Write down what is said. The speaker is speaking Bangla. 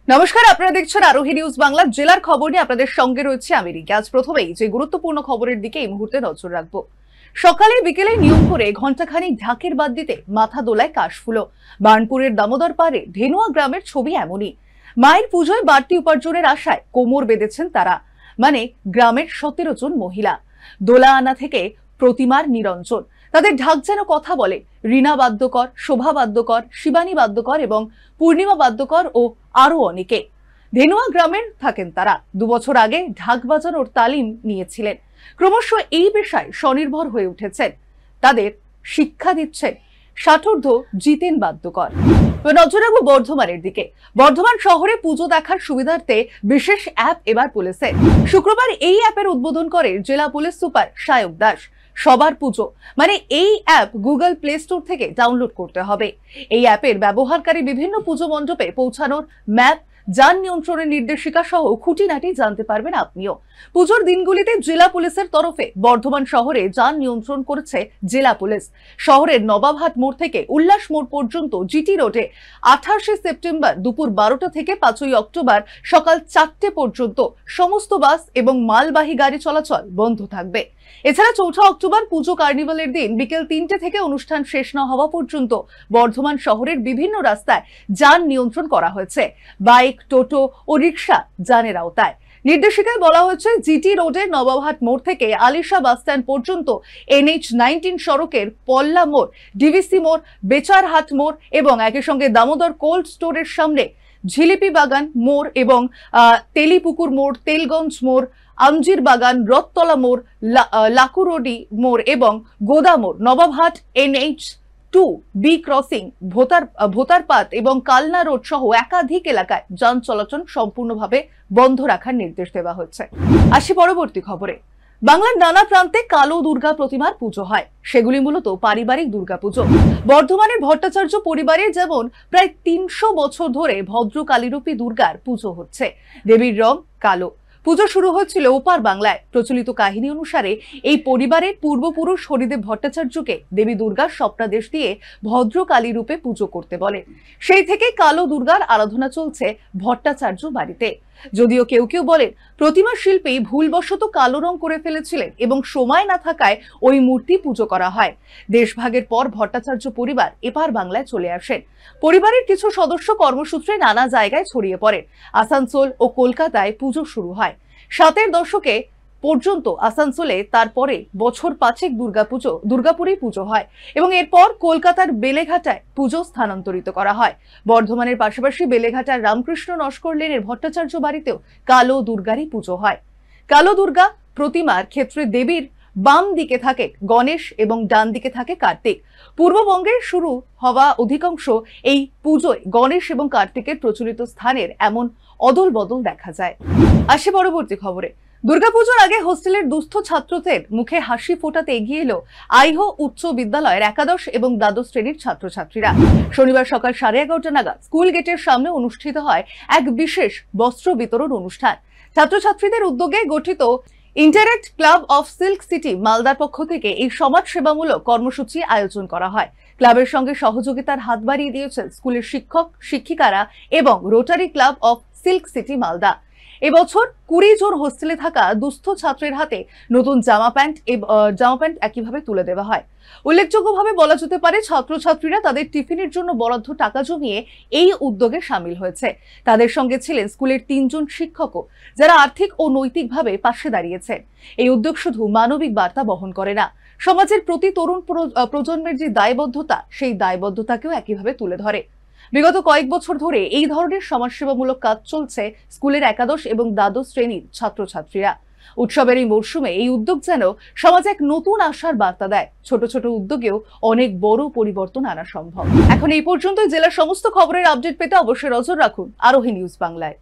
নমস্কার, আপনারা দেখছেন আরোহী নিউজ বাংলা। জেলার খবর নিয়ে আপনাদের সঙ্গে রয়েছে আমি রিকা। আজ প্রথমেই যে গুরুত্বপূর্ণ খবরের দিকে এই মুহূর্তে নজর রাখবো। সকালে বিকেলে নিয়ম করে ঘণ্টাখানিক ঢাকের বাদ দিতে মাথা দোলায় কাশফুলো। বার্নপুরের দামোদর পাড়ে ধেনুয়া গ্রামের ছবি এমনই। মায়ের পুজোয় বাড়তি উপার্জনের আশায় কোমর বেঁধেছেন তারা, মানে গ্রামের 17 জন মহিলা। দোলা আনা থেকে প্রতিমার নিরঞ্জন, তাদের ঢাক যেন কথা বলে। রীনা বাদ্যকর, শোভা বাদ্যকর, শিবানী বাদ্যকর এবং পূর্ণিমা বাদ্যকর ও আরো অনেকে। ধেনুয়া গ্রামের থাকেন তারা। 2 বছর আগে ঢাক বাজানোর তালিম নিয়েছিলেন। ক্রমশ এই পেশায় স্বনির্ভর হয়ে উঠেছেন। তাদের শিক্ষা দিচ্ছেন ষাটোর্ধ্ব জিতেন বাদ্যকর। নজর রাখবো বর্ধমানের দিকে। বর্ধমান শহরে পুজো দেখার সুবিধার্থে বিশেষ অ্যাপ এবার পুলিশের। শুক্রবার এই অ্যাপের উদ্বোধন করে জেলা পুলিশ সুপার সায়ক দাস। সবার পুজো, মানে এই অ্যাপ গুগল প্লে স্টোর থেকে ডাউনলোড করতে হবে। এই অ্যাপের ব্যবহারকারী বিভিন্ন পুজো মণ্ডপে পৌঁছানোর ম্যাপ, যান নিয়ন্ত্রণের নির্দেশিকা সহ খুঁটিনাটি জানতে পারবেন আপনিও। পুজোর দিনগুলিতে জেলা পুলিশের তরফে বর্ধমান শহরে যান নিয়ন্ত্রণ করেছে জেলা পুলিশ। শহরের নবাবহাট মোড় থেকে উল্লাস মোড় পর্যন্ত জিটি রোডে 28 সেপ্টেম্বর দুপুর 12টা থেকে 5ই অক্টোবর সকাল 4টে পর্যন্ত সমস্ত বাস এবং মালবাহী গাড়ি চলাচল বন্ধ থাকবে। এছাড়া 4 অক্টোবর পুজো কার্নিভালের দিন বিকেল 3টে থেকে অনুষ্ঠান শেষ না হওয়া পর্যন্ত বর্ধমান শহরের বিভিন্ন রাস্তায় যান নিয়ন্ত্রণ করা হয়েছে। বাইক, টোটো ও রিক্সা যানের আওতায়। নির্দেশিকায় বলা হয়েছে জিটি রোডের নবাবহাট মোড় থেকে আলিশা বাস স্ট্যান্ড পর্যন্ত NH-19 সড়কের পল্লা মোড়, ডিভিসি মোড়, বেচারহাট মোড় এবং একই সঙ্গে দামোদর কোল্ড স্টোরের সামনে ঝিলিপি বাগান মোড় এবং তেলিপুকুর মোড়, তেলগঞ্জ মোড়, আমজির বাগান, রথতলা মোড়, লাকুরোডি মোড় এবং গোদা মোড়, নবাবহাট NH-2 বি ক্রসিং, ভোতারপাত এবং কালনা রোড সহ একাধিক এলাকায় যান চলাচল সম্পূর্ণভাবে বন্ধ রাখার নির্দেশ দেওয়া হচ্ছে। আসি পরবর্তী খবরে। বাংলার নানা প্রান্তে কালো দুর্গা প্রতিমার পুজো হয়। সেগুলি মূলত পারিবারিক দুর্গাপুজো। বর্ধমানের ভট্টাচার্য পরিবারে যেমন প্রায় 300 বছর ধরে ভদ্র কালীরূপী দুর্গার পুজো হচ্ছে। দেবীর রং কালো। পুজো শুরু হয়েছিল ওপার বাংলায়। প্রচলিত কাহিনী অনুসারে এই পরিবারের পূর্বপুরুষ হরিদেব ভট্টাচার্যকে দেবী দুর্গার স্বপ্নাদেশ দিয়ে ভদ্র কালী রূপে পুজো করতে বলে। সেই থেকে কালো দুর্গার আরাধনা চলছে ভট্টাচার্য বাড়িতে। যদিও কেউ কেউ বলেন প্রতিমা শিল্পী ভুলবশত কালো রং করে ফেলেছিলেন এবং সময় না থাকায় ওই মূর্তি পুজো করা হয়। দেশভাগের পর ভট্টাচার্য পরিবার এপার বাংলায় চলে আসেন। পরিবারের কিছু সদস্য কর্মসূত্রে নানা জায়গায় ছড়িয়ে পড়েন। আসানসোল ও কলকাতায় পুজো শুরু হয়। 7এর দশকে পর্যন্ত আসানসোলে, তারপরে বছর 5 দুর্গাপুরেই পুজো হয় এবং এরপর কলকাতার বেলেঘাটায় পুজো স্থানান্তরিত করা হয়। বর্ধমানের পাশাপাশি বেলেঘাটার রামকৃষ্ণ নস্কর লেনের ভট্টাচার্য বাড়িতেও কালো দুর্গারই পুজো হয়। কালো দুর্গা প্রতিমার ক্ষেত্রে দেবীর বাম দিকে থাকে গণেশ এবং ডান দিকে থাকে কার্তিক। পূর্ববঙ্গের শুরু হওয়া অধিকাংশ এই পুজোয় গণেশ এবং কার্তিকের প্রচলিত স্থানের এমন অদল বদল দেখা যায়। আসে পরবর্তী খবরে। দুর্গাপুজোর আগে হোস্টেলের দুস্থ ছাত্রদের মুখে হাসি ফোটাতে এগিয়ে এলো আইহ উচ্চ বিদ্যালয়ের একাদশ এবং দ্বাদশ শ্রেণীর ছাত্রছাত্রীরা। শনিবার সকাল 11:30 নাগাদ স্কুল গেটের সামনে অনুষ্ঠিত হয় এক বিশেষ বস্ত্র বিতরণ অনুষ্ঠান। ছাত্রছাত্রীদের উদ্যোগে গঠিত interact club of silk city মালদার পক্ষ থেকে এই সমাজ সেবামূলক কর্মসূচি আয়োজন করা হয়। ক্লাবের সঙ্গে সহযোগিতার হাত বাড়িয়ে দিয়েছেন স্কুলের শিক্ষক শিক্ষিকারা এবং rotary club of silk city Malda. এবছর 20 জন হোস্টেলে থাকা দুস্থ ছাত্রের হাতে নতুন জামা প্যান্ট একইভাবে তুলে দেওয়া হয়। উল্লেখযোগ্যভাবে বলা যেতে পারে ছাত্রছাত্রীরা তাদের টিফিনের জন্য বরাদ্দ টাকা জমিয়ে এই উদ্যোগে সামিল হয়েছে। তাদের সঙ্গে ছিলেন স্কুলের 3 জন শিক্ষকও, যারা আর্থিক ও নৈতিকভাবে পাশে দাঁড়িয়েছেন। এই উদ্যোগ শুধু মানবিক বার্তা বহন করে না, সমাজের প্রতি তরুণ প্রজন্মের যে দায়বদ্ধতা, সেই দায়বদ্ধতাকেও একইভাবে তুলে ধরে। বিগত কয়েক বছর ধরে এই ধরনের সমাজসেবামূলক কাজ চলছে স্কুলের একাদশ এবং দ্বাদশ শ্রেণীর ছাত্রছাত্রীরা। উৎসবের এই মরশুমে এই উদ্যোগ যেন সমাজে এক নতুন আশার বার্তা দেয়। ছোট ছোট উদ্যোগেও অনেক বড় পরিবর্তন আনা সম্ভব। এখন এই পর্যন্ত জেলার সমস্ত খবরের আপডেট পেতে অবশ্যই নজর রাখুন আরোহী নিউজ বাংলায়।